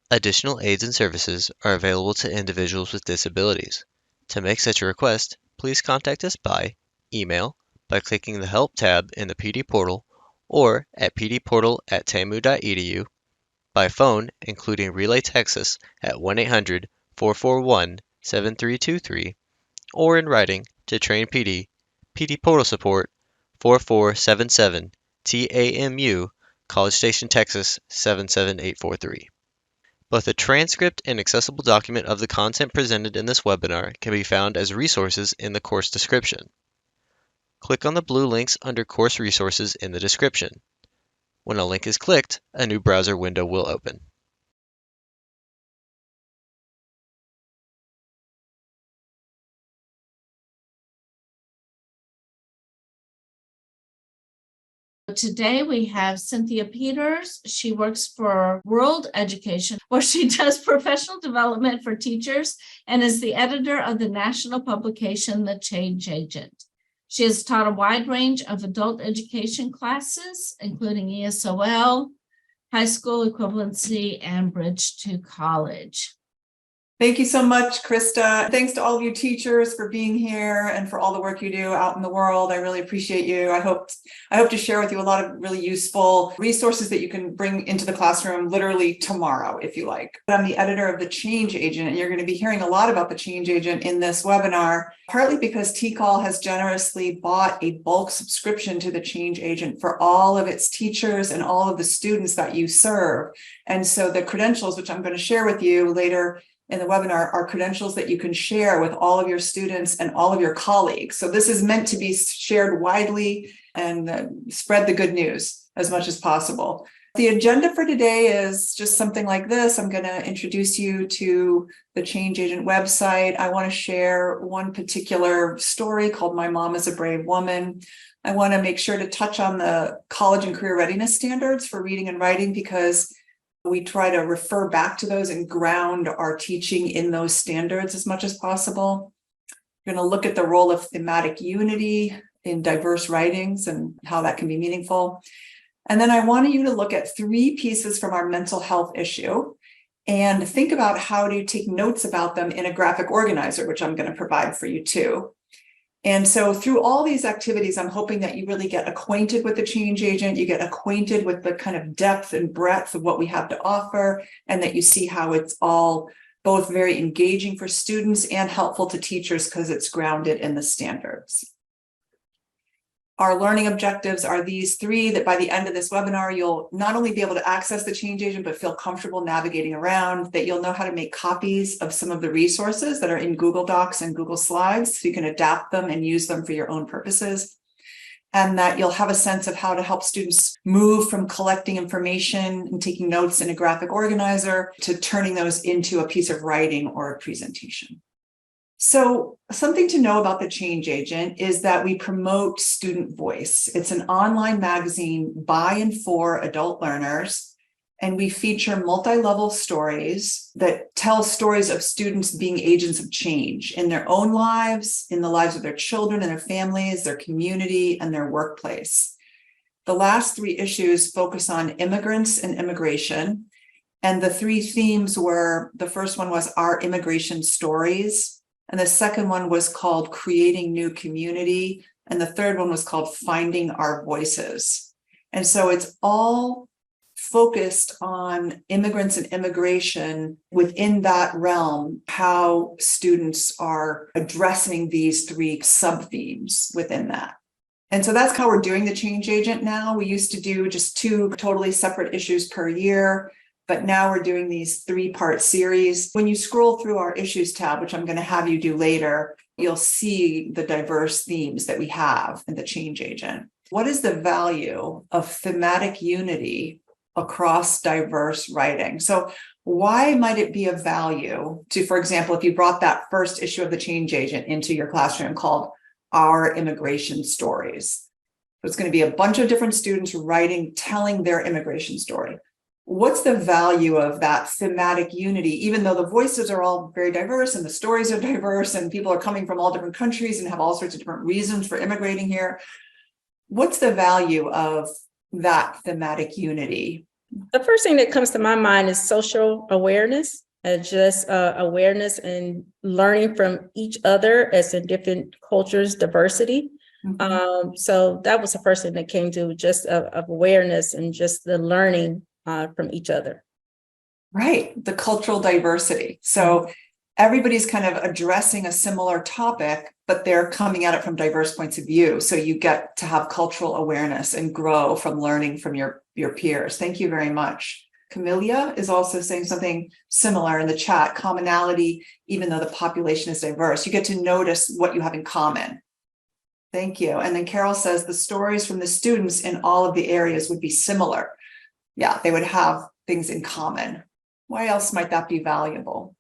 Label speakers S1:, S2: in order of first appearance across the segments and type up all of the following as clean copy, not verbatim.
S1: Additional aids and services are available to individuals with disabilities. To make such a request, please contact us by email, by clicking the Help tab in the PD portal, or at pdportal@tamu.edu, by phone, including Relay Texas at 1-800-441-7323, or in writing to Train PD, PD Portal Support, 4477 TAMU, College Station, Texas 77843. Both a transcript and accessible document of the content presented in this webinar can be found as resources in the course description. Click on the blue links under Course Resources in the description. When a link is clicked, a new browser window will open.
S2: Today we have Cynthia Peters. She works for World Education, where she does professional development for teachers and is the editor of the national publication, The Change Agent. She has taught a wide range of adult education classes, including ESOL, high school equivalency, and bridge to college.
S3: Thank you so much, Krista. Thanks to all of you teachers for being here and for all the work you do out in the world. I really appreciate you. I hope to share with you a lot of really useful resources that you can bring into the classroom literally tomorrow, if you like. I'm the editor of The Change Agent, and you're going to be hearing a lot about The Change Agent in this webinar, partly because TCAL has generously bought a bulk subscription to The Change Agent for all of its teachers and all of the students that you serve. And so the credentials, which I'm going to share with you later in the webinar, are credentials that you can share with all of your students and all of your colleagues. So this is meant to be shared widely and spread the good news as much as possible. The agenda for today is just something like this. I'm going to introduce you to the Change Agent website. I want to share one particular story called My Mom is a Brave Woman. I want to make sure to touch on the college and career readiness standards for reading and writing, because we try to refer back to those and ground our teaching in those standards as much as possible. We're going to look at the role of thematic unity in diverse writings and how that can be meaningful. And then I want you to look at 3 pieces from our mental health issue and think about how to take notes about them in a graphic organizer, which I'm going to provide for you too. And so through all these activities, I'm hoping that you really get acquainted with the Change Agent, you get acquainted with the kind of depth and breadth of what we have to offer, and that you see how it's all both very engaging for students and helpful to teachers because it's grounded in the standards. Our learning objectives are these 3, that by the end of this webinar, you'll not only be able to access the Change Agent, but feel comfortable navigating around, that you'll know how to make copies of some of the resources that are in Google Docs and Google Slides, so you can adapt them and use them for your own purposes, and that you'll have a sense of how to help students move from collecting information and taking notes in a graphic organizer to turning those into a piece of writing or a presentation. So something to know about the Change Agent is that we promote student voice. It's an online magazine by and for adult learners, and we feature multi-level stories that tell stories of students being agents of change in their own lives, in the lives of their children and their families, their community, and their workplace. The last 3 issues focus on immigrants and immigration, and the 3 themes were, the first one was Our Immigration Stories, and the second one was called Creating New Community. And the third one was called Finding Our Voices. And so it's all focused on immigrants and immigration within that realm, how students are addressing these 3 sub-themes within that. And so that's how we're doing the Change Agent now. We used to do just 2 totally separate issues per year, but now we're doing these 3-part series. When you scroll through our issues tab, which I'm going to have you do later, you'll see the diverse themes that we have in the Change Agent. What is the value of thematic unity across diverse writing? So why might it be of value to, for example, if you brought that first issue of the Change Agent into your classroom called Our Immigration Stories? It's going to be a bunch of different students telling their immigration story. What's the value of that thematic unity, even though the voices are all very diverse and the stories are diverse and people are coming from all different countries and have all sorts of different reasons for immigrating here? What's the value of that thematic unity?
S4: The first thing that comes to my mind is social awareness, just awareness and learning from each other as in different cultures, diversity. So that was the first thing that came to just of awareness and just the learning from each other.
S3: Right, the cultural diversity. So everybody's kind of addressing a similar topic, but they're coming at it from diverse points of view. So you get to have cultural awareness and grow from learning from your peers. Thank you very much. Camellia is also saying something similar in the chat, commonality, even though the population is diverse. You get to notice what you have in common. Thank you. And then Carol says the stories from the students in all of the areas would be similar. Yeah, they would have things in common. Why else might that be valuable?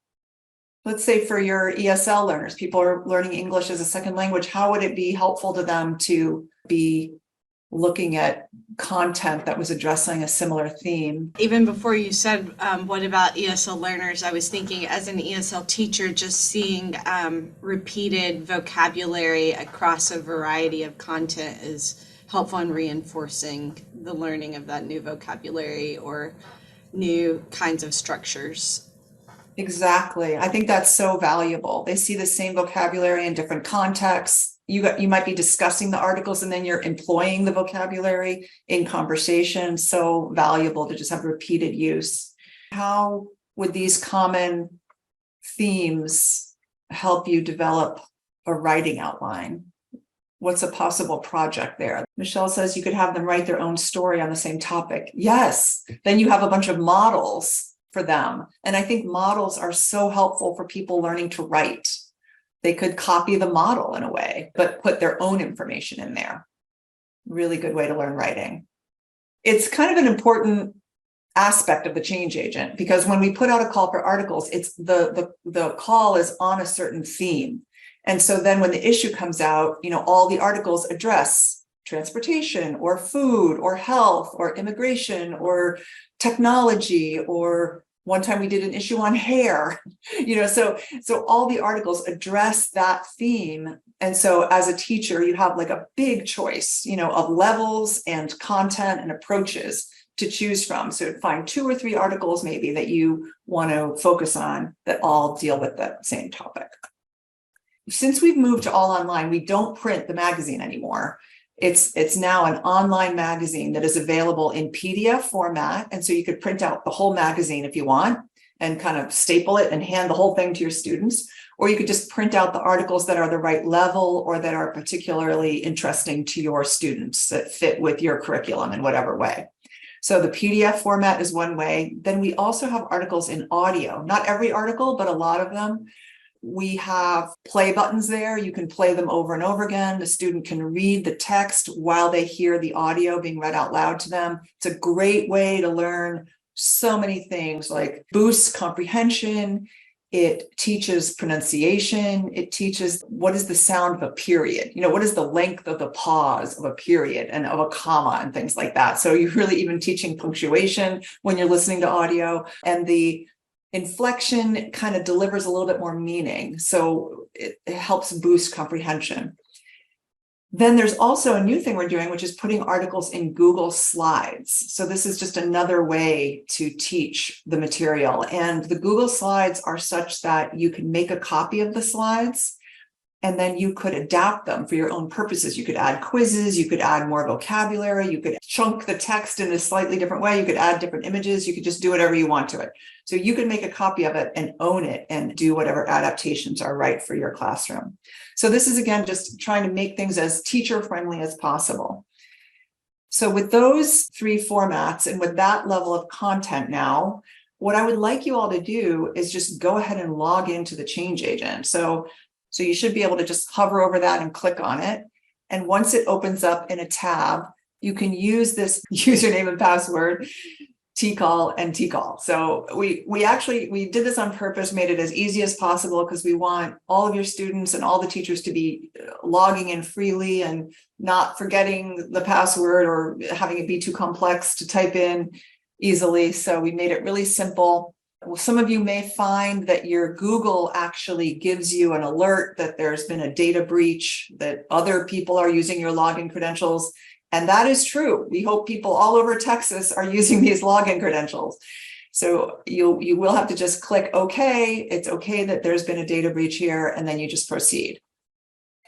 S3: Let's say for your ESL learners, people are learning English as a second language. How would it be helpful to them to be looking at content that was addressing a similar theme?
S5: Even before you said, what about ESL learners? I was thinking as an ESL teacher, just seeing repeated vocabulary across a variety of content is helpful in reinforcing the learning of that new vocabulary or new kinds of structures.
S3: Exactly. I think that's so valuable. They see the same vocabulary in different contexts. You might be discussing the articles and then you're employing the vocabulary in conversation. So valuable to just have repeated use. How would these common themes help you develop a writing outline? What's a possible project there? Michelle says you could have them write their own story on the same topic. Yes, then you have a bunch of models for them. And I think models are so helpful for people learning to write. They could copy the model in a way, but put their own information in there. Really good way to learn writing. It's kind of an important aspect of the change agent, because when we put out a call for articles, it's the call is on a certain theme. And so then when the issue comes out, all the articles address transportation or food or health or immigration or technology, or one time we did an issue on hair, so all the articles address that theme. And so as a teacher, you have like a big choice, of levels and content and approaches to choose from. So find 2 or 3 articles maybe that you want to focus on that all deal with the same topic. Since we've moved to all online, we don't print the magazine anymore. It's now an online magazine that is available in PDF format. And so you could print out the whole magazine if you want and kind of staple it and hand the whole thing to your students. Or you could just print out the articles that are the right level or that are particularly interesting to your students that fit with your curriculum in whatever way. So the PDF format is one way. Then we also have articles in audio, not every article, but a lot of them. We have play buttons there. You can play them over and over again. The student can read the text while they hear the audio being read out loud to them. It's a great way to learn so many things, like boosts comprehension. It teaches pronunciation. It teaches what is the sound of a period. What is the length of the pause of a period and of a comma and things like that. So you're really even teaching punctuation when you're listening to audio, and the inflection kind of delivers a little bit more meaning. So it helps boost comprehension. Then there's also a new thing we're doing, which is putting articles in Google Slides. So this is just another way to teach the material. And the Google Slides are such that you can make a copy of the slides and then you could adapt them for your own purposes. You could add quizzes, you could add more vocabulary, you could chunk the text in a slightly different way, you could add different images, you could just do whatever you want to it. So you can make a copy of it and own it and do whatever adaptations are right for your classroom. So this is, again, just trying to make things as teacher-friendly as possible. So with those 3 formats and with that level of content now, what I would like you all to do is just go ahead and log into the change agent. So you should be able to just hover over that and click on it. And once it opens up in a tab, you can use this username and password, TCall and TCall. So we did this on purpose, made it as easy as possible because we want all of your students and all the teachers to be logging in freely and not forgetting the password or having it be too complex to type in easily. So we made it really simple. Well, some of you may find that your Google actually gives you an alert that there's been a data breach, that other people are using your login credentials. And that is true. We hope people all over Texas are using these login credentials. So you will have to just click OK. It's OK that there's been a data breach here, and then you just proceed.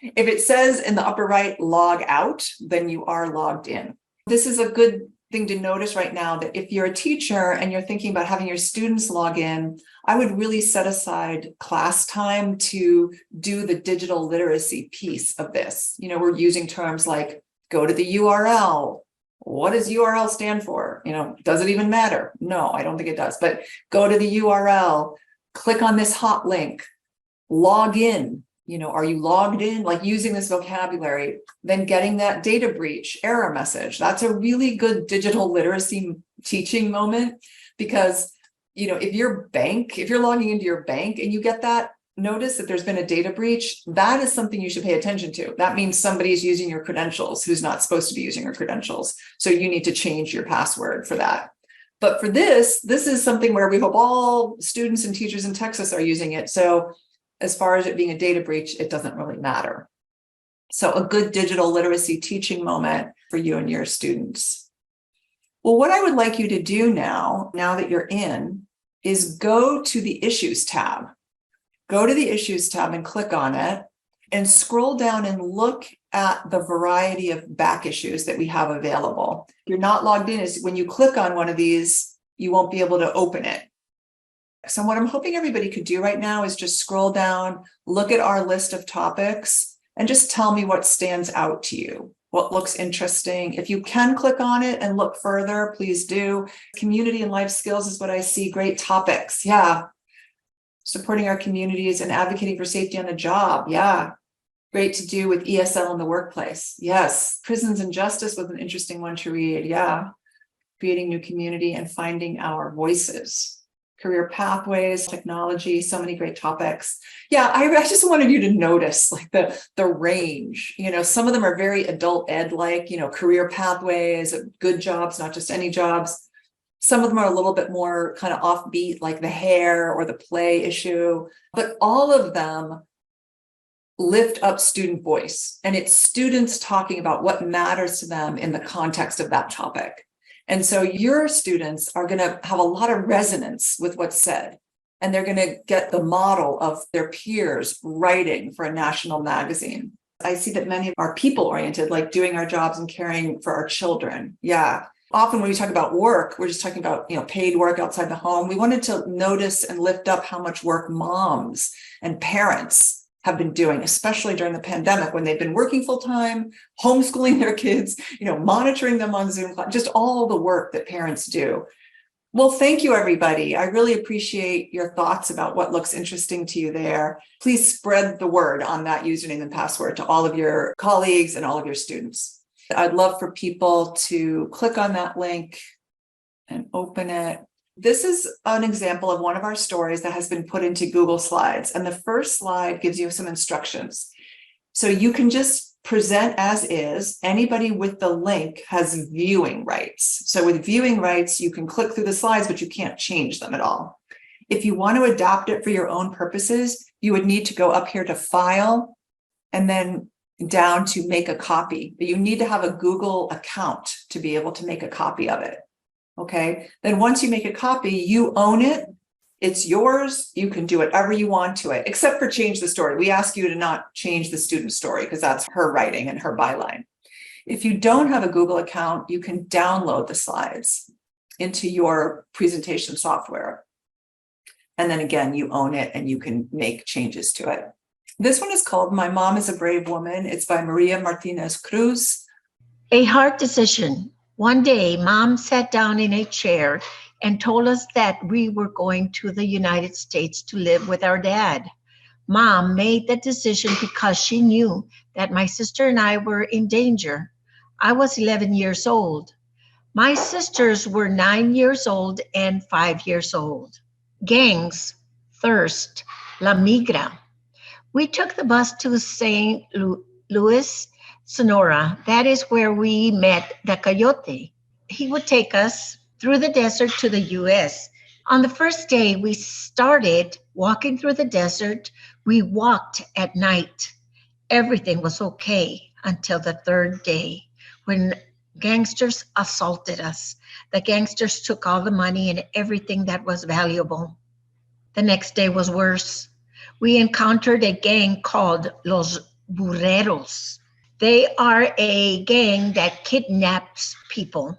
S3: If it says in the upper right, log out, then you are logged in. This is a good thing to notice right now, that if you're a teacher and you're thinking about having your students log in, I would really set aside class time to do the digital literacy piece of this. You know, we're using terms like go to the URL. What does URL stand for? You know, does it even matter? No, I don't think it does. But go to the URL, click on this hot link, log in. You know, are you logged in? Like using this vocabulary, then getting that data breach error message. That's a really good digital literacy teaching moment, because, you know, if you're logging into your bank and you get that notice that there's been a data breach, that is something you should pay attention to. That means somebody is using your credentials who's not supposed to be using your credentials. So you need to change your password for that. But for this is something where we hope all students and teachers in Texas are using it. So as far as it being a data breach, it doesn't really matter. So a good digital literacy teaching moment for you and your students. Well, what I would like you to do now that you're in, is go to the Issues tab. Go to the Issues tab and click on it, and scroll down and look at the variety of back issues that we have available. If you're not logged in, is when you click on one of these, you won't be able to open it. So what I'm hoping everybody could do right now is just scroll down, look at our list of topics, and just tell me what stands out to you, what looks interesting. If you can click on it and look further, please do. Community and life skills is what I see. Great topics. Yeah. Supporting our communities and advocating for safety on the job. Yeah. Great to do with ESL in the workplace. Yes. Prisons and justice was an interesting one to read. Yeah. Creating new community and finding our voices. Career pathways, technology, so many great topics. Yeah, I just wanted you to notice like the range. You know, some of them are very adult ed like, you know, career pathways, good jobs, not just any jobs. Some of them are a little bit more kind of offbeat, like the hair or the play issue, but all of them lift up student voice, and it's students talking about what matters to them in the context of that topic. And so your students are going to have a lot of resonance with what's said, and they're going to get the model of their peers writing for a national magazine. I see that many are people-oriented, like doing our jobs and caring for our children. Yeah. Often when we talk about work, we're just talking about, you know, paid work outside the home. We wanted to notice and lift up how much work moms and parents have been doing, especially during the pandemic when they've been working full time, homeschooling their kids, you know, monitoring them on Zoom, just all the work that parents do. Well, thank you, everybody. I really appreciate your thoughts about what looks interesting to you there. Please spread the word on that username and password to all of your colleagues and all of your students. I'd love for people to click on that link and open it. This is an example of one of our stories that has been put into Google Slides. And the first slide gives you some instructions. So you can just present as is. Anybody with the link has viewing rights. So with viewing rights, you can click through the slides, but you can't change them at all. If you want to adapt it for your own purposes, you would need to go up here to File and then down to Make a Copy. But you need to have a Google account to be able to make a copy of it. Okay, then once you make a copy, you own it. It's yours. You can do whatever you want to it, except for change the story. We ask you to not change the student's story because that's her writing and her byline. If you don't have a Google account, you can download the slides into your presentation software. And then again, you own it and you can make changes to it. This one is called My Mom is a Brave Woman. It's by Maria Martinez Cruz.
S6: A hard decision. One day, Mom sat down in a chair and told us that we were going to the United States to live with our dad. Mom made that decision because she knew that my sister and I were in danger. I was 11 years old. My sisters were 9 years old and 5 years old. Gangs, thirst, La Migra. We took the bus to St. Louis, Sonora. That is where we met the coyote. He would take us through the desert to the U.S. On the first day, we started walking through the desert. We walked at night. Everything was okay until the third day when Gangsters assaulted us. The gangsters took all the money and everything that was valuable. The next day was worse. We encountered a gang called Los Burreros. They are a gang that kidnaps people.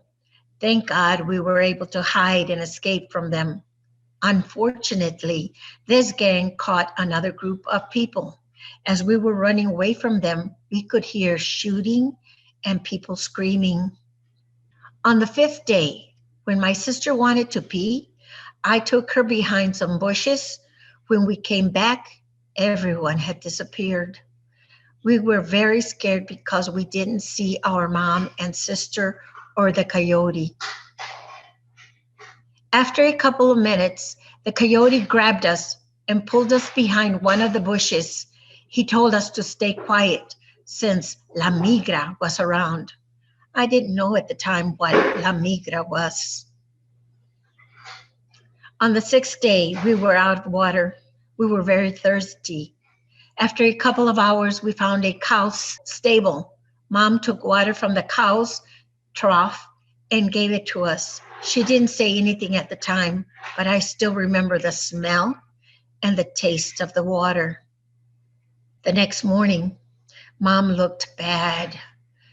S6: Thank God we were able to hide and escape from them. Unfortunately, this gang caught another group of people. As we were running away from them, we could hear shooting and people screaming. On the 5th day, when my sister wanted to pee, I took her behind some bushes. When we came back, everyone had disappeared. We were very scared because we didn't see our mom and sister or the coyote. After a couple of minutes, the coyote grabbed us and pulled us behind one of the bushes. He told us to stay quiet since La Migra was around. I didn't know at the time what La Migra was. On the 6th day, we were out of water. We were very thirsty. After a couple of hours, we found a cow's stable. Mom took water from the cow's trough and gave it to us. She didn't say anything at the time, but I still remember the smell and the taste of the water. The next morning, Mom looked bad.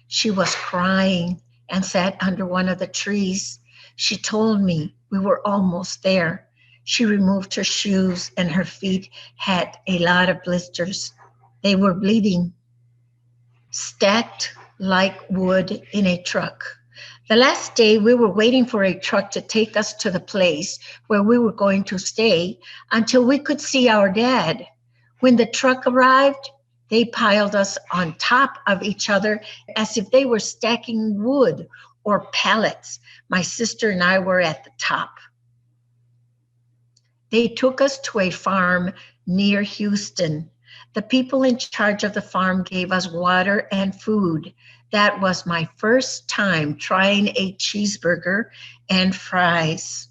S6: She was crying and sat under one of the trees. She told me we were almost there. She removed her shoes and her feet had a lot of blisters. They were bleeding, stacked like wood in a truck. The last day, we were waiting for a truck to take us to the place where we were going to stay until we could see our dad. When the truck arrived, they piled us on top of each other as if they were stacking wood or pallets. My sister and I were at the top. They took us to a farm near Houston. The people in charge of the farm gave us water and food. That was my first time trying a cheeseburger and fries.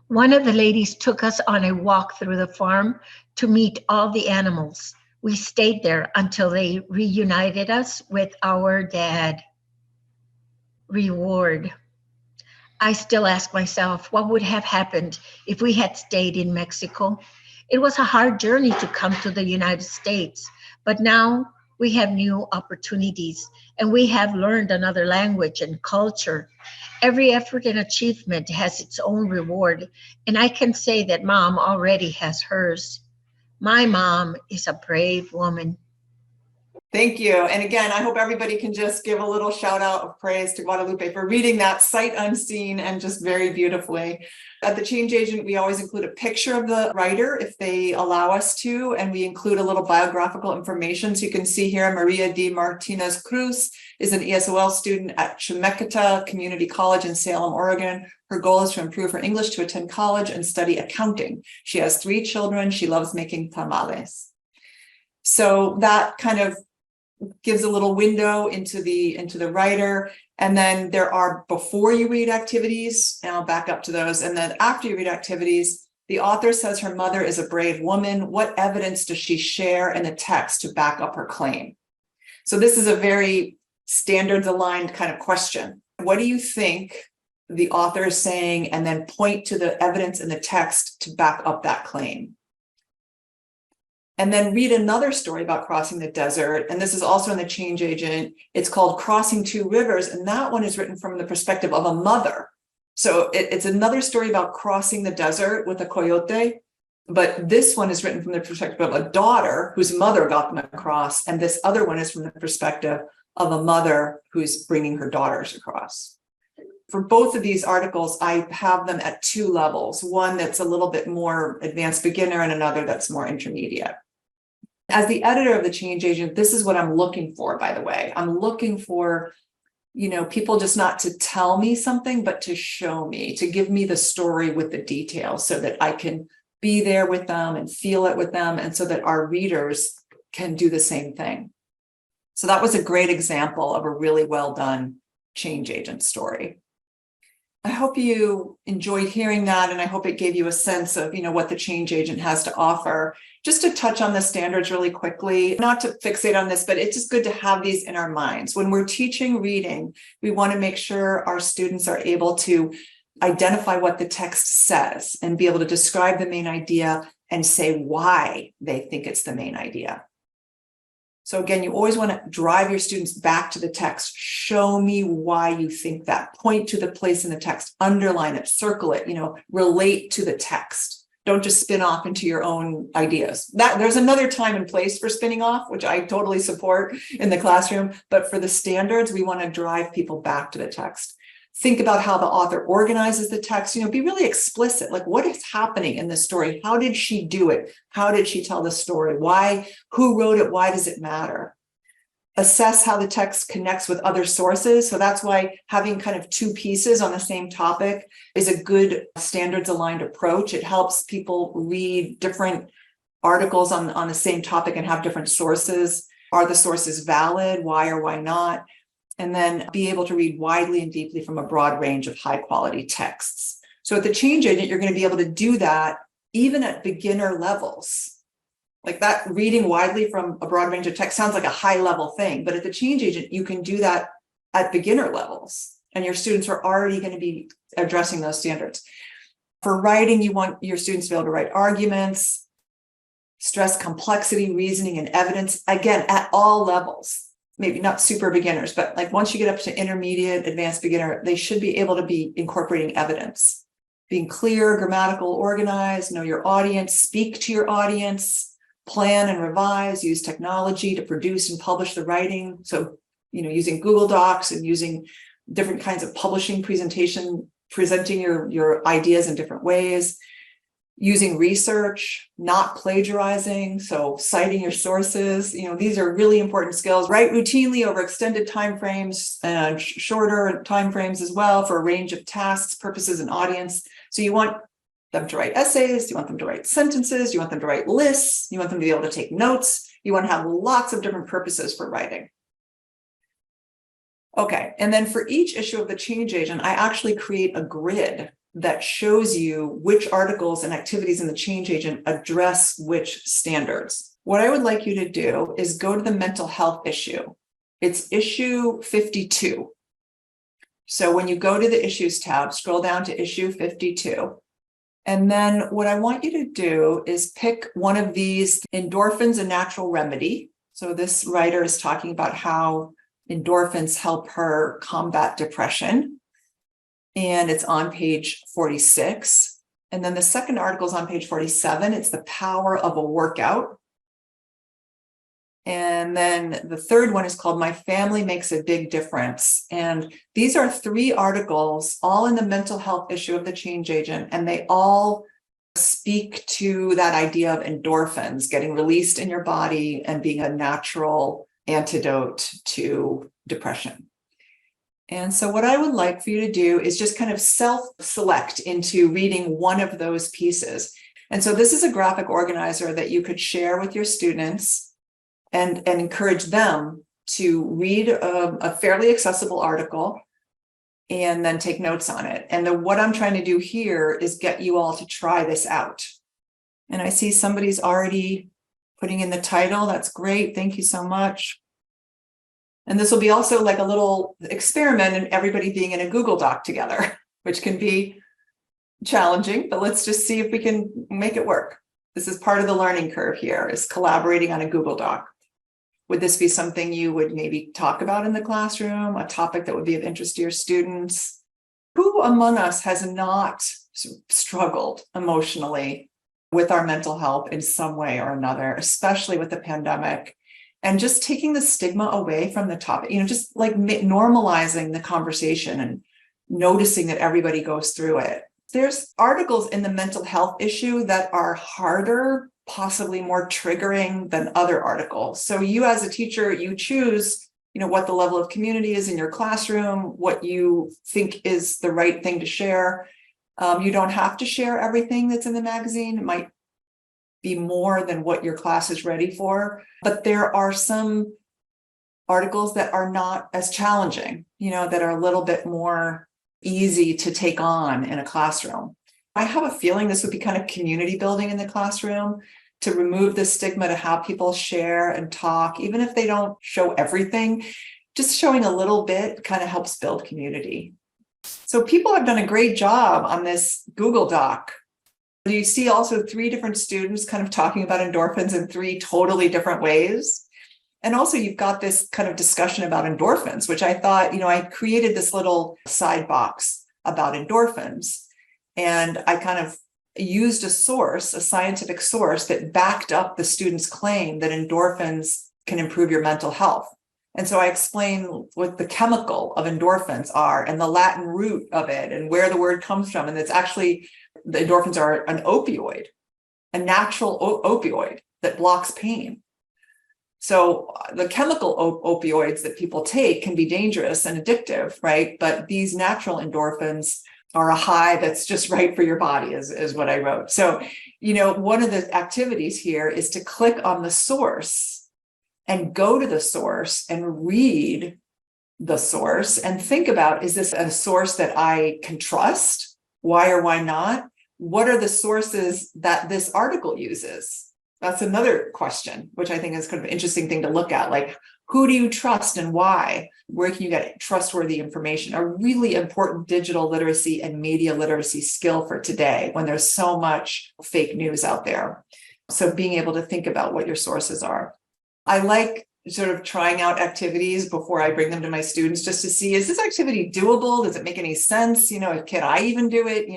S6: One of the ladies took us on a walk through the farm to meet all the animals. We stayed there until they reunited us with our dad. Reward. I still ask myself, what would have happened if we had stayed in Mexico? It was a hard journey to come to the United States, but now we have new opportunities and we have learned another language and culture. Every effort and achievement has its own reward, and I can say that Mom already has hers. My mom is a brave woman.
S3: Thank you. And again, I hope everybody can just give a little shout out of praise to Guadalupe for reading that sight unseen and just very beautifully. At the Change Agent, we always include a picture of the writer if they allow us to, and we include a little biographical information. So you can see here, Maria D. Martinez Cruz is an ESOL student at Chemeketa Community College in Salem, Oregon. Her goal is to improve her English to attend college and study accounting. She has 3 children. She loves making tamales. So that kind of gives a little window into the writer. And then there are before you read activities, and I'll back up to those. And then after you read activities, the author says her mother is a brave woman. What evidence does she share in the text to back up her claim? So this is a very standards aligned kind of question. What do you think the author is saying? And then point to the evidence in the text to back up that claim. And then read another story about crossing the desert. And this is also in the Change Agent. It's called Crossing 2 Rivers. And that one is written from the perspective of a mother. So it's another story about crossing the desert with a coyote. But this one is written from the perspective of a daughter whose mother got them across. And this other one is from the perspective of a mother who's bringing her daughters across. For both of these articles, I have them at 2 levels. One that's a little bit more advanced beginner and another that's more intermediate. As the editor of the Change Agent, this is what I'm looking for, by the way. I'm looking for, people just not to tell me something, but to show me, to give me the story with the details so that I can be there with them and feel it with them, and so that our readers can do the same thing. So that was a great example of a really well done Change Agent story. I hope you enjoyed hearing that, and I hope it gave you a sense of, what the change agent has to offer. Just to touch on the standards really quickly, not to fixate on this, but it's just good to have these in our minds. When we're teaching reading, we want to make sure our students are able to identify what the text says and be able to describe the main idea and say why they think it's the main idea. So again, you always want to drive your students back to the text. Show me why you think that. Point to the place in the text, underline it, circle it, relate to the text. Don't just spin off into your own ideas. There's another time and place for spinning off, which I totally support in the classroom. But for the standards, we want to drive people back to the text. Think about how the author organizes the text, be really explicit. Like, what is happening in the story? How did she do it? How did she tell the story? Why? Who wrote it? Why does it matter? Assess how the text connects with other sources. So that's why having kind of two pieces on the same topic is a good standards aligned approach. It helps people read different articles on the same topic and have different sources. Are the sources valid? Why or why not? And then be able to read widely and deeply from a broad range of high quality texts. So at the change agent, you're going to be able to do that even at beginner levels. Like that, reading widely from a broad range of text sounds like a high level thing, but at the change agent, you can do that at beginner levels, and your students are already going to be addressing those standards. For writing, you want your students to be able to write arguments, stress complexity, reasoning, and evidence, again, at all levels. Maybe not super beginners, but like once you get up to intermediate, advanced beginner, they should be able to be incorporating evidence, being clear, grammatical, organized, know your audience, speak to your audience, plan and revise, use technology to produce and publish the writing. So, using Google Docs and using different kinds of publishing presenting your ideas in different ways. Using research, not plagiarizing, so citing your sources. These are really important skills. Write routinely over extended timeframes and shorter timeframes as well for a range of tasks, purposes, and audience. So you want them to write essays, you want them to write sentences, you want them to write lists, you want them to be able to take notes, you want to have lots of different purposes for writing. Okay, and then for each issue of the change agent, I actually create a grid that shows you which articles and activities in the change agent address which standards. What I would like you to do is go to the mental health issue. It's issue 52. So when you go to the issues tab, scroll down to issue 52. And then what I want you to do is pick one of these. Endorphins, a natural remedy. So this writer is talking about how endorphins help her combat depression. And it's on page 46. And then the second article is on page 47. It's the power of a workout. And then the third one is called My Family Makes a Big Difference. And these are 3 articles, all in the mental health issue of the change agent. And they all speak to that idea of endorphins getting released in your body and being a natural antidote to depression. And so what I would like for you to do is just kind of self-select into reading one of those pieces. And so this is a graphic organizer that you could share with your students and encourage them to read a fairly accessible article and then take notes on it. And what I'm trying to do here is get you all to try this out. And I see somebody's already putting in the title. That's great. Thank you so much. And this will be also like a little experiment in everybody being in a Google Doc together, which can be challenging, but let's just see if we can make it work. This is part of the learning curve here, is collaborating on a Google Doc. Would this be something you would maybe talk about in the classroom, a topic that would be of interest to your students? Who among us has not struggled emotionally with our mental health in some way or another, especially with the pandemic? And just taking the stigma away from the topic, just like normalizing the conversation and noticing that everybody goes through it. There's articles in the mental health issue that are harder, possibly more triggering than other articles. So you as a teacher, you choose, what the level of community is in your classroom, what you think is the right thing to share. You don't have to share everything that's in the magazine. It might be more than what your class is ready for. But there are some articles that are not as challenging, that are a little bit more easy to take on in a classroom. I have a feeling this would be kind of community building in the classroom to remove the stigma to how people share and talk, even if they don't show everything. Just showing a little bit kind of helps build community. So people have done a great job on this Google Doc. You see also 3 different students kind of talking about endorphins in 3 totally different ways. And also you've got this kind of discussion about endorphins, which I thought, I created this little side box about endorphins. And I kind of used a source, a scientific source that backed up the student's claim that endorphins can improve your mental health. And so I explain what the chemical of endorphins are and the Latin root of it and where the word comes from. And it's actually, the endorphins are an opioid, a natural opioid that blocks pain. So the chemical opioids that people take can be dangerous and addictive, right? But these natural endorphins are a high that's just right for your body, is what I wrote. So, one of the activities here is to click on the source and go to the source and read the source and think about, is this a source that I can trust? Why or why not? What are the sources that this article uses? That's another question, which I think is kind of an interesting thing to look at. Like, who do you trust and why? Where can you get trustworthy information? A really important digital literacy and media literacy skill for today when there's so much fake news out there. So being able to think about what your sources are. I like sort of trying out activities before I bring them to my students just to see, is this activity doable? Does it make any sense? Can I even do it?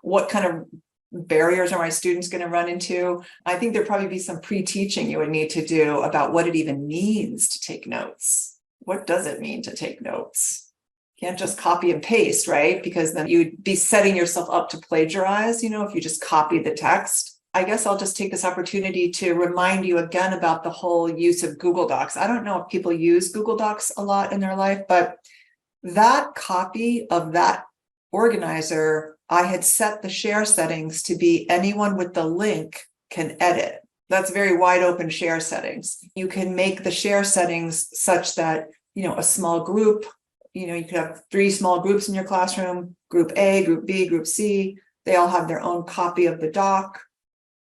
S3: What kind of barriers are my students going to run into? I think there'd probably be some pre-teaching you would need to do about what it even means to take notes. What does it mean to take notes? You can't just copy and paste, right? Because then you'd be setting yourself up to plagiarize, if you just copy the text. I guess I'll just take this opportunity to remind you again about the whole use of Google Docs. I don't know if people use Google Docs a lot in their life, but that copy of that organizer, I had set the share settings to be anyone with the link can edit. That's very wide open share settings. You can make the share settings such that, a small group, you could have 3 small groups in your classroom, group A, group B, group C. They all have their own copy of the doc.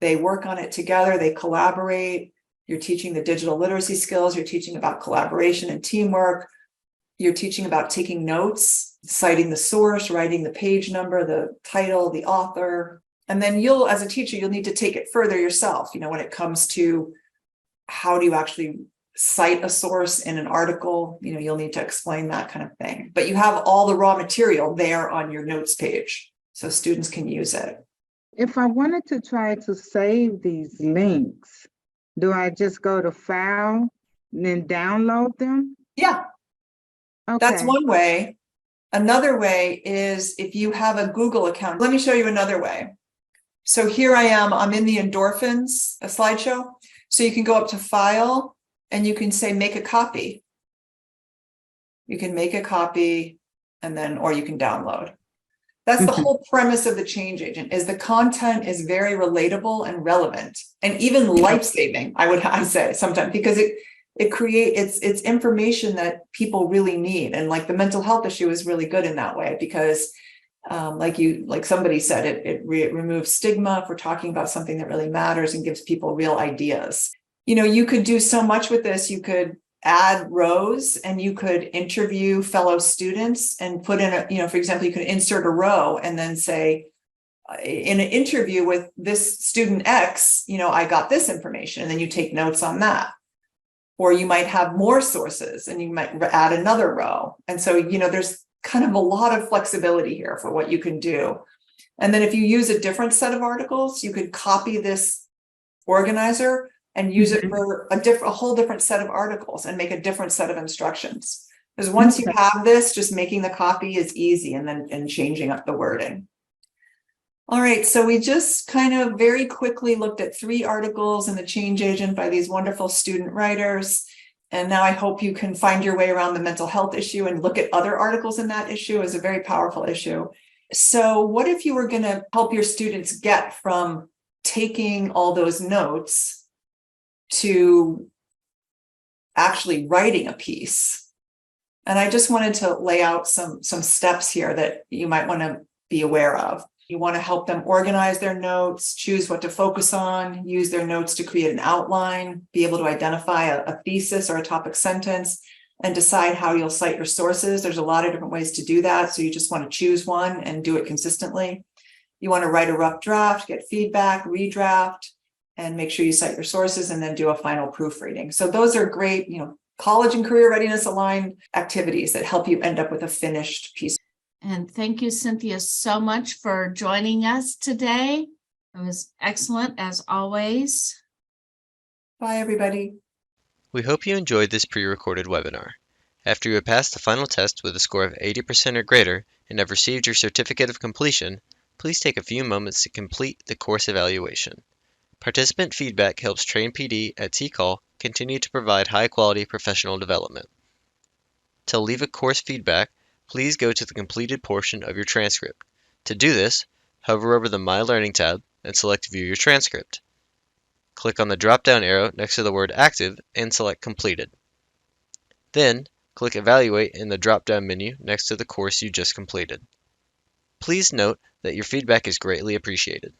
S3: They work on it together. They collaborate. You're teaching the digital literacy skills. You're teaching about collaboration and teamwork. You're teaching about taking notes, citing the source, writing the page number, the title, the author. And then as a teacher, you'll need to take it further yourself, when it comes to how do you actually cite a source in an article, you'll need to explain that kind of thing. But you have all the raw material there on your notes page, so students can use it.
S7: If I wanted to try to save these links, do I just go to File and then download them?
S3: Yeah.
S7: Okay.
S3: That's one way. Another way is if you have a Google account. Let me show you another way. So here I am, I'm in the endorphins, a slideshow. So you can go up to File and you can say, make a copy. You can make a copy or you can download. That's the whole premise of the change agent, is the content is very relatable and relevant and even life-saving, I say sometimes, because it creates, it's information that people really need. And like the mental health issue is really good in that way, because like somebody said, it removes stigma for talking about something that really matters and gives people real ideas. You could do so much with this. You could add rows and you could interview fellow students and put in for example, you could insert a row and then say, in an interview with this student X, I got this information, and then you take notes on that. Or you might have more sources and you might add another row. And so, there's kind of a lot of flexibility here for what you can do. And then if you use a different set of articles, you could copy this organizer and use it for a whole different set of articles and make a different set of instructions. Because once you have this, just making the copy is easy, and changing up the wording. All right, so we just kind of very quickly looked at 3 articles in the Change Agent by these wonderful student writers. And now I hope you can find your way around the mental health issue and look at other articles in that issue as a very powerful issue. So what if you were going to help your students get from taking all those notes to actually writing a piece? And I just wanted to lay out some steps here that you might want to be aware of. You want to help them organize their notes, choose what to focus on, use their notes to create an outline, be able to identify a thesis or a topic sentence, and decide how you'll cite your sources. There's a lot of different ways to do that, so you just want to choose one and do it consistently. You want to write a rough draft, get feedback, redraft, and make sure you cite your sources, and then do a final proofreading. So those are great, college and career readiness aligned activities that help you end up with a finished piece.
S2: And thank you, Cynthia, so much for joining us today. It was excellent as always.
S3: Bye, everybody.
S1: We hope you enjoyed this pre-recorded webinar. After you have passed the final test with a score of 80% or greater and have received your certificate of completion, please take a few moments to complete the course evaluation. Participant feedback helps Train PD at TCAL continue to provide high-quality professional development. To leave a course feedback, please go to the completed portion of your transcript. To do this, hover over the My Learning tab and select View Your Transcript. Click on the drop-down arrow next to the word Active and select Completed. Then, click Evaluate in the drop-down menu next to the course you just completed. Please note that your feedback is greatly appreciated.